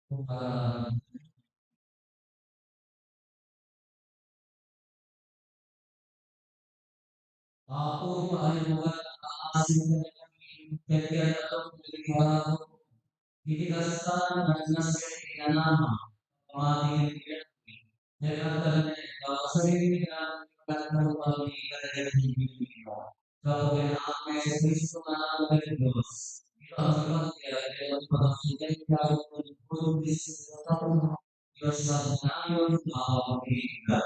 Aku melakukan asing kegiatan atau kegiatan dikasihkan dan nasihat nama pelatih Jakarta kalau sering dengan kata kali kata di video kalau kita itu kan terus itu adalah ya dalam proses yang untuk disediakan bersama kita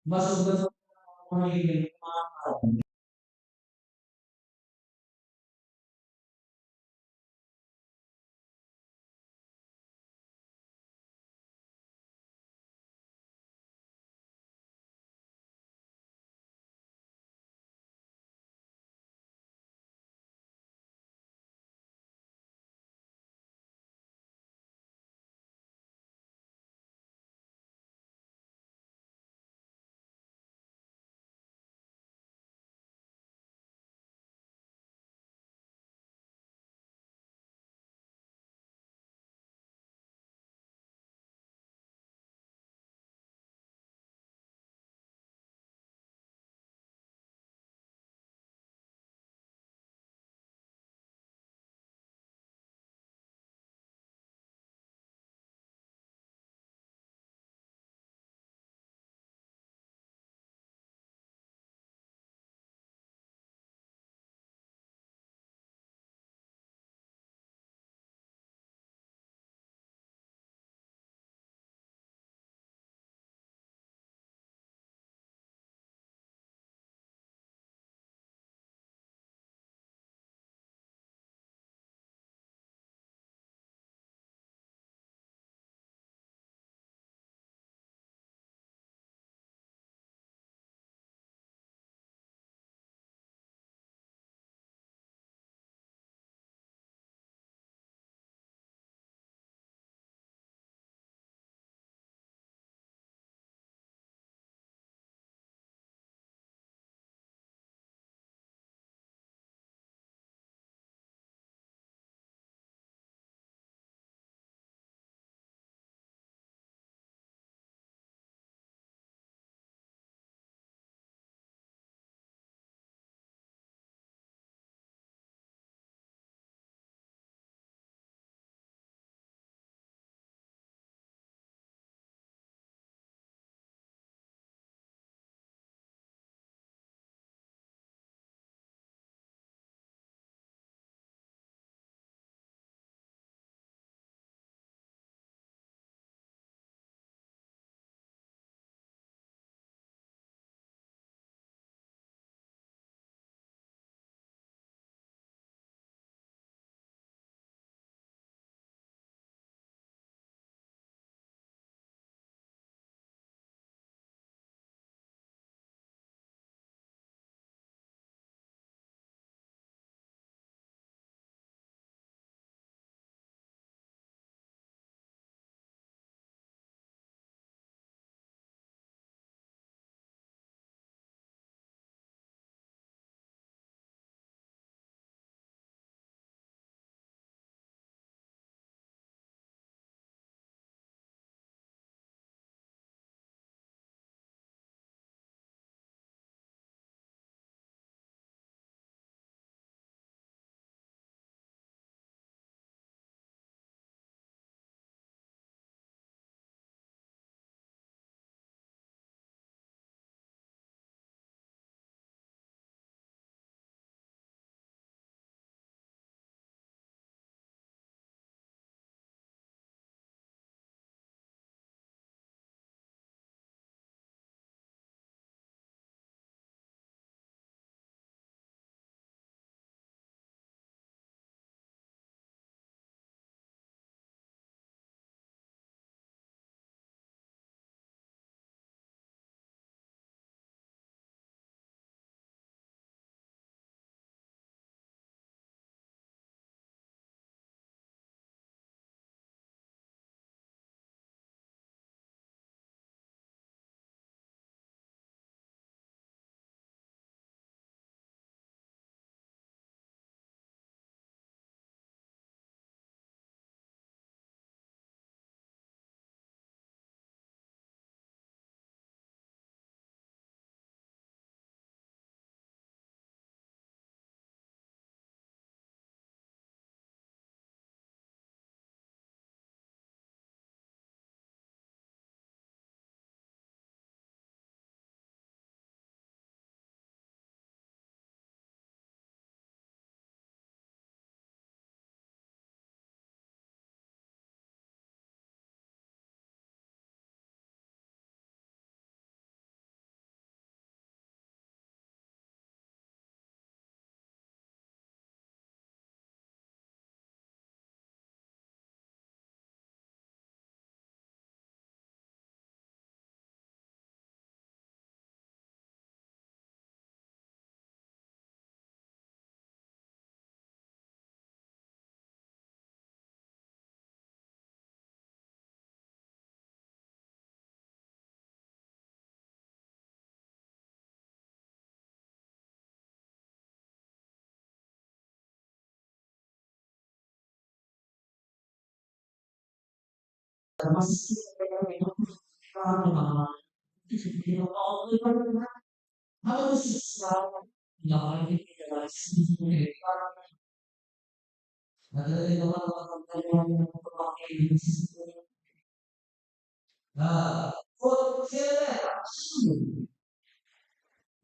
Mas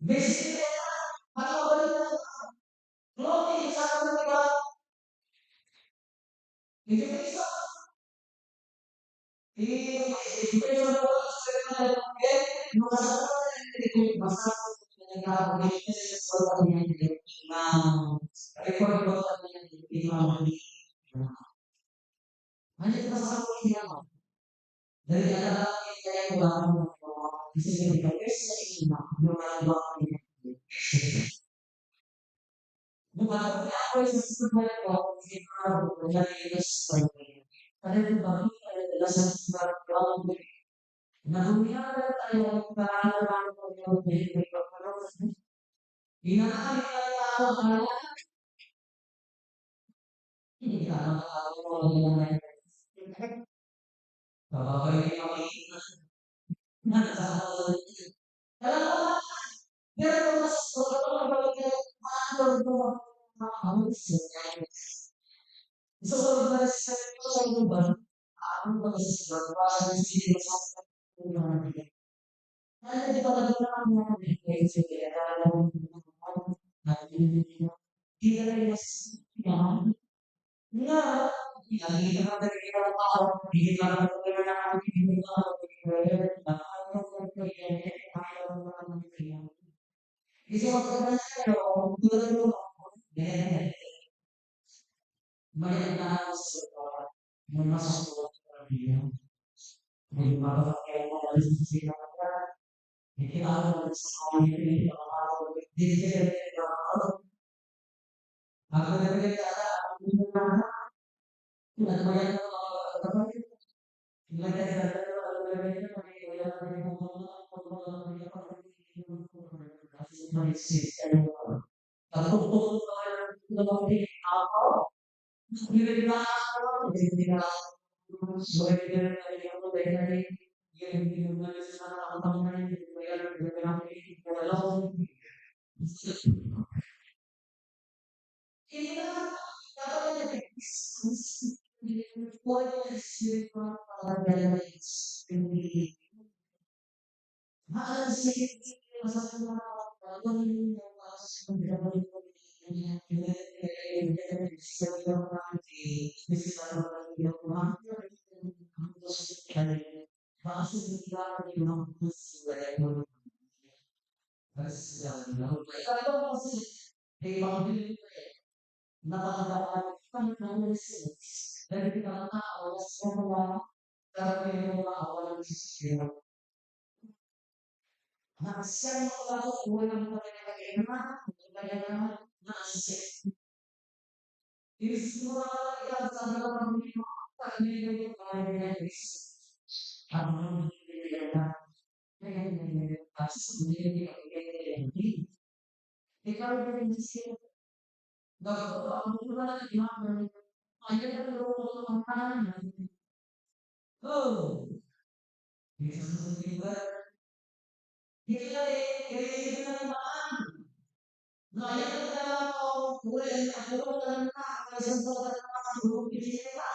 Basically, ano ba rin clothing sa kanila, education, education po sa kanila, basta nag-aabulis sa kanya ng record ko sa kanya ng ano ba sa kanya dari anak kaya ko lang kasi kasi sa yung mga bukan ako sa susunod ko siguro nangyayari sa kanya ba adalah sesuatu nahumihan tayo ng parang ng inaayaan hindi ka nakakawala babay na sa alam mo pero mas ano ang so sa ba ang mga sa sila sa ano di ba naman kasi kaya hindi na rin mas nga hindi na talaga yung tao hindi na talaga na hindi na kasi wag pero tulad mo banyak na sa mga sa pamilya may mga kaya mo alis sila hindi alam sa pamilya hindi sila ako na rin nagbayad ng mga kapatid. Ilagay sa Pagtutulong ng mga tao, hindi na ako, hindi na suwede na ako dahil yung mga sa mga wala kita dapat puede ser para mahal sih masalah yang dari kita tahu semua cara yang awal sistem Nasiyan ko ako unang pagkakagema, pagkakagema, nasiyan. Isimula ka sa dalawang lima, pag-ibig yung pag-ibig. Ang mga na, kaya hindi ang ikaw yung siya. Ang mga lima, kaya na loob ng kanan. Oh, hindi ba? Hindi na hindi na naman. Ngayon na ako, ulit ako na kasi sa grupo sila.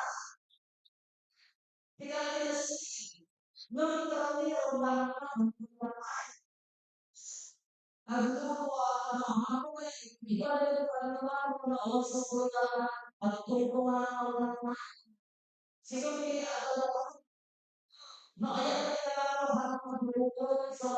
Tingnan nila si nung kami ang mga ako ako iba na ano na ako sa kuya at tulong ako siguro kaya ako na kaya ako hanap ng grupo sa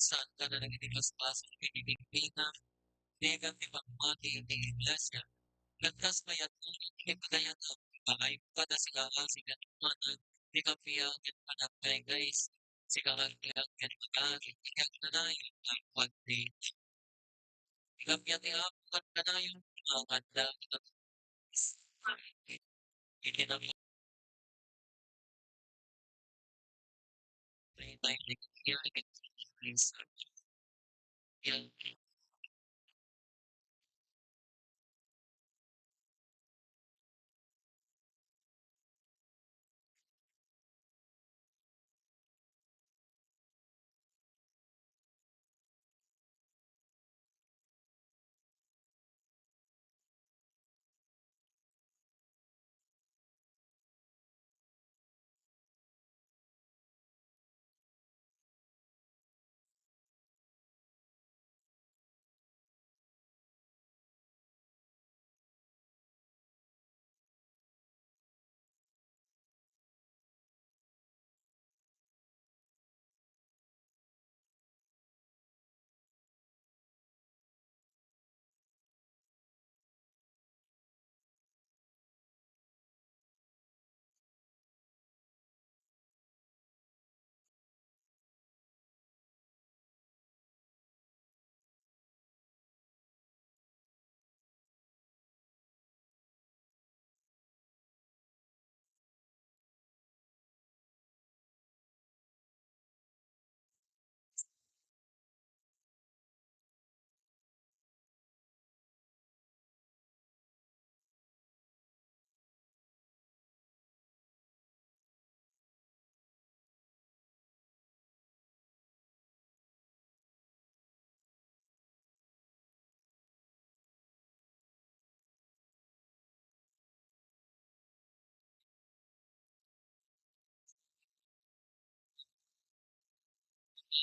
Saan ka na nagtitilas-tilas ng pinipigpinan, negative ang mati hindi iglesia. Lantas mayat ngunit hipagayan ang balay kada sigaran siganumanan, di kapiang at panapay guys, sigaran kaya at pagkakit, iyak na na yung ang pagdi. Ikamya ni ako at na na yung mga kanda at itinamay tayo ni kaya at research. Yan,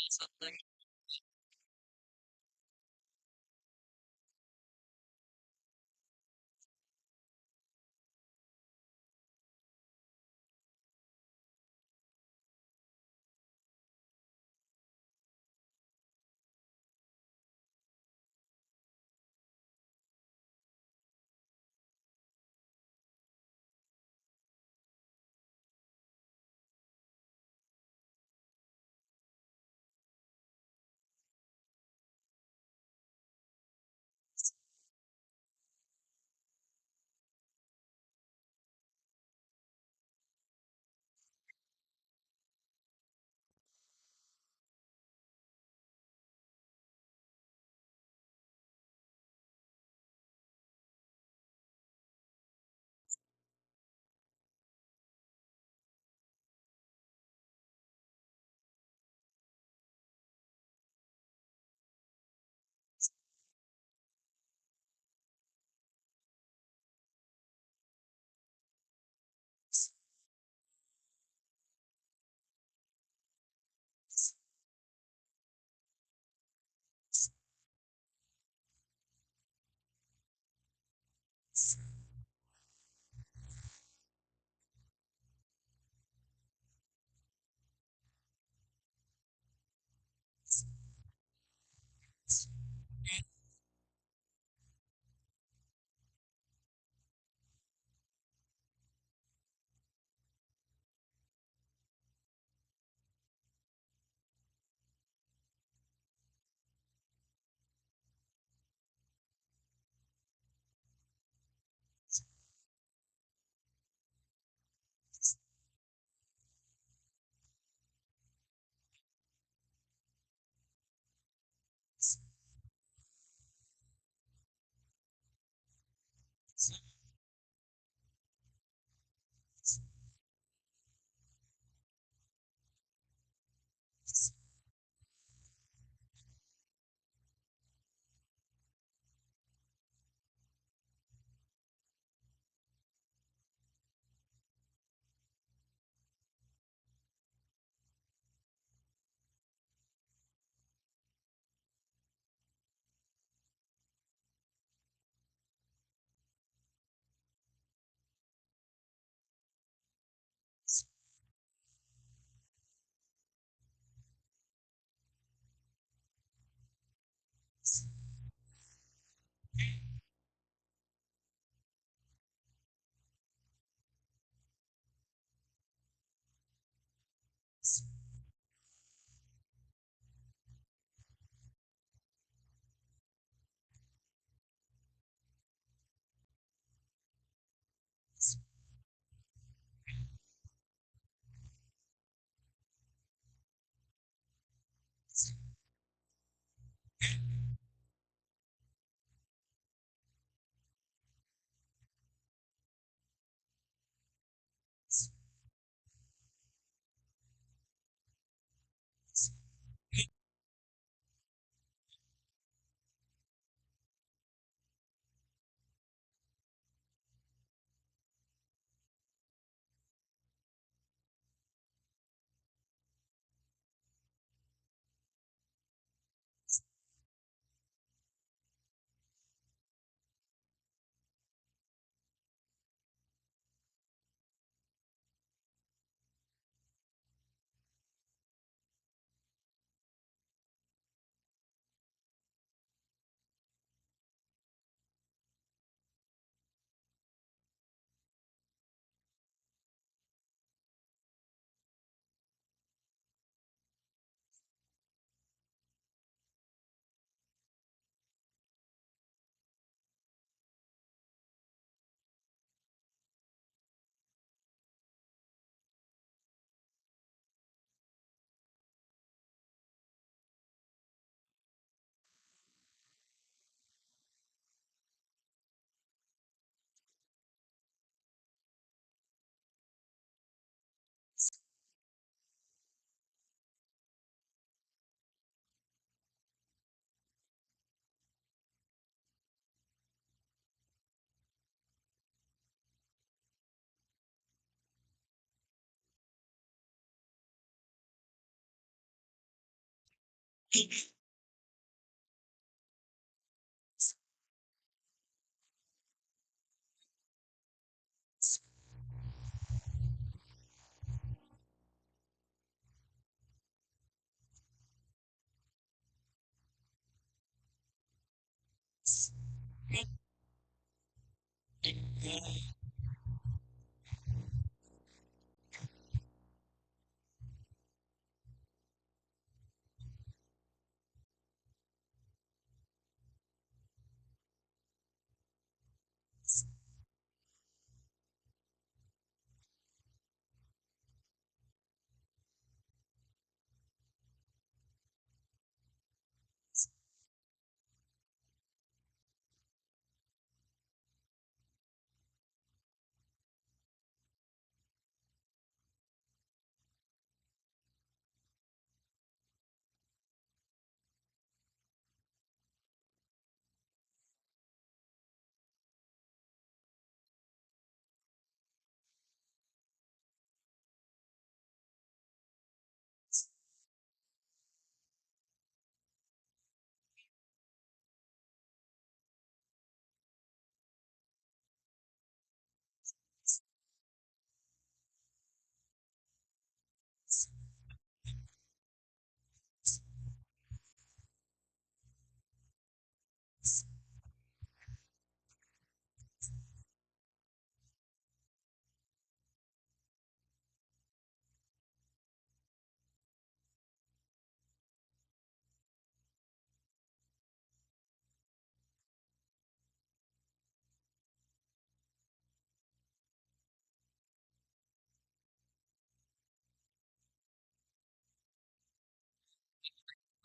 sa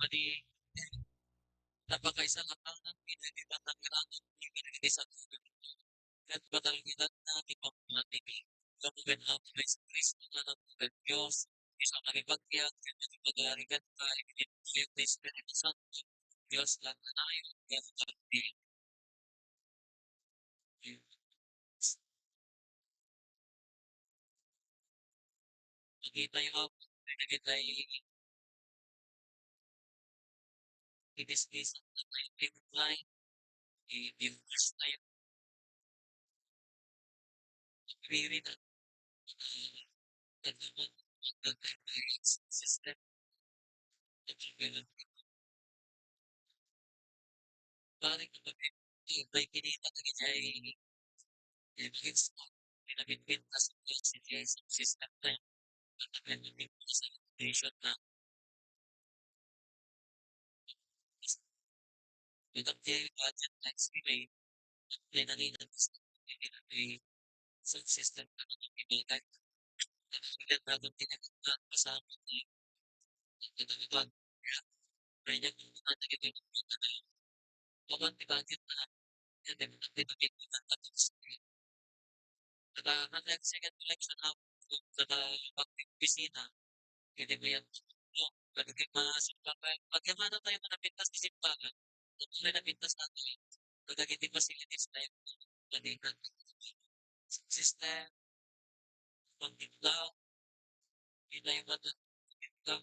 Bali, napakaisa lang ang pinagdiban ng kailangan hindi sa tubig. At patalgitan na di pagpapatibig. Kamugan ako may sa Kristo na ng Diyos. Isang nakipagkiyat, kaya nagpagarigan ka, ibinibigay ng Espiritu Santo. Diyos lang na nayo, kaya pagpapatibig. Nakita yung ako, nakita yung i-dismiss ang naman line, i-divorce na yung spirit at naman ang system. Balik kami may kinita na ganyay Philippines mo, pinabibintas mo si sa system na yun. At pinabibintas sa nation na with a very budget na estimate, pinalinan sa pinilagay sa system na pinibigay. At hindi natin tinagpunan kasama ni Pinagpunan. Kaya niya kung nagiging na lang. Kapag budget na, hindi mo natin pinagpunan at saka hanggang second election ako saka pag-bisita, hindi mo yan no, nagiging simbahan. Pag yamana tayo na napintas ni simbahan, kung may napintas natin, nagiging facilities na yung nalinan. System, pagtitla, hindi yung mga titla,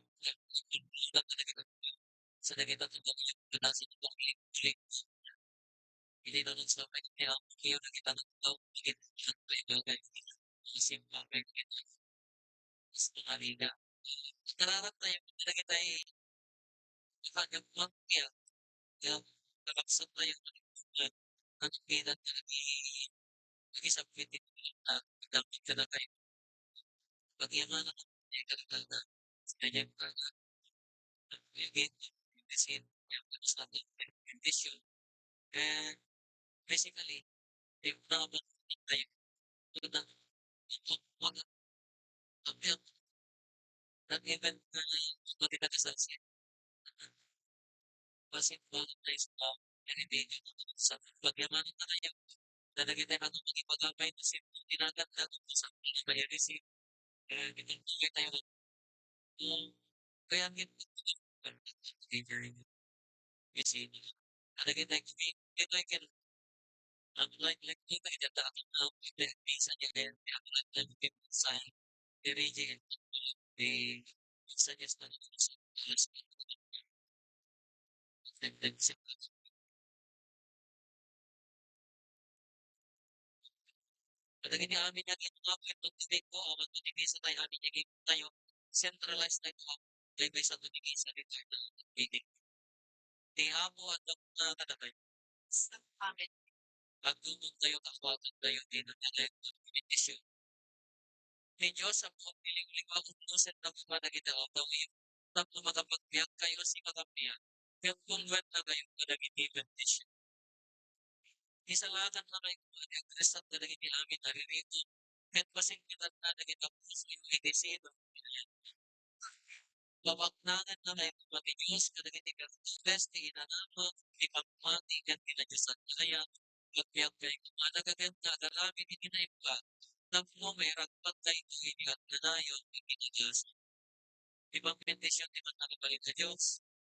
lang talaga sa naging tatlo yung panasin ng click, hindi na nun sa may kaya kayo nakita ng tao, higit siya pa yung bagay. Simbahan, may mas mga liga. Nararat tayo, talaga tayo, nakagam lang kaya, kaya nakapsat tayo ng ang pinan talaga nag-isang pitin na gamit ka na kayo. Pag yaman na talaga na kanya ka na higit, design, yung sa ating condition. And basically, yung naman tayo, na mga ang nag-event na pati na sa kasi valentine's na heritage sa pagyamanan na kaya lalagay tayo ng mga ipagabay na tinagat natin sa mga may receive kaya binibigay tayo ng kaya very busy lalagay tayo ito ay kan ang like kita kita tak na bisa niya kaya ang like sa region di suggest na sa Talaga ni amin yang mga kwentong mistake ko o magtutipisa tayo amin yung tayo centralized na ito kay may sa tutipisa return na meeting. Di amo at ang mga katabay. Sa amin, pagtutong tayo kakwatan tayo din ang nag-meditation. Medyo sa mga piling-lima kung tusen na mga nagita o tayo yung tapos makapagbiyak kayo si makapiyang. Kaya kung wet na kayo na nag-meditation. Isalakan na kayo kung nag-address at talaga ni amin naririto. Kahit pasing kita na naging puso yung medisino. Babaknagan na kayo pati Diyos kadagiti ka best inanamang di pagmati kan nila Diyos at kaya pagbiyak kayo kung nagaganda galami ni kinaipa tapno may ragpat kayo ini at nanayon ni kinagas. Ibang bendisyon di man nakabalit sa Diyos.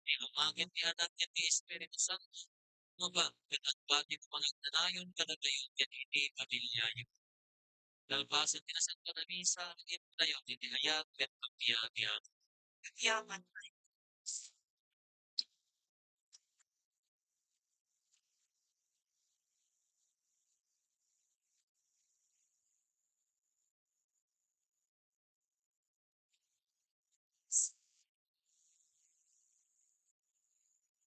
Di lumagin di anak niya di Espiritu Santo. Ano ba? Pinagbati ko mga nanayon kadagayon yan hindi pamilya niyo. Lalbasan tinasan ko na misa, naging tayo, hindi hayat, at pagbiyak. Yaman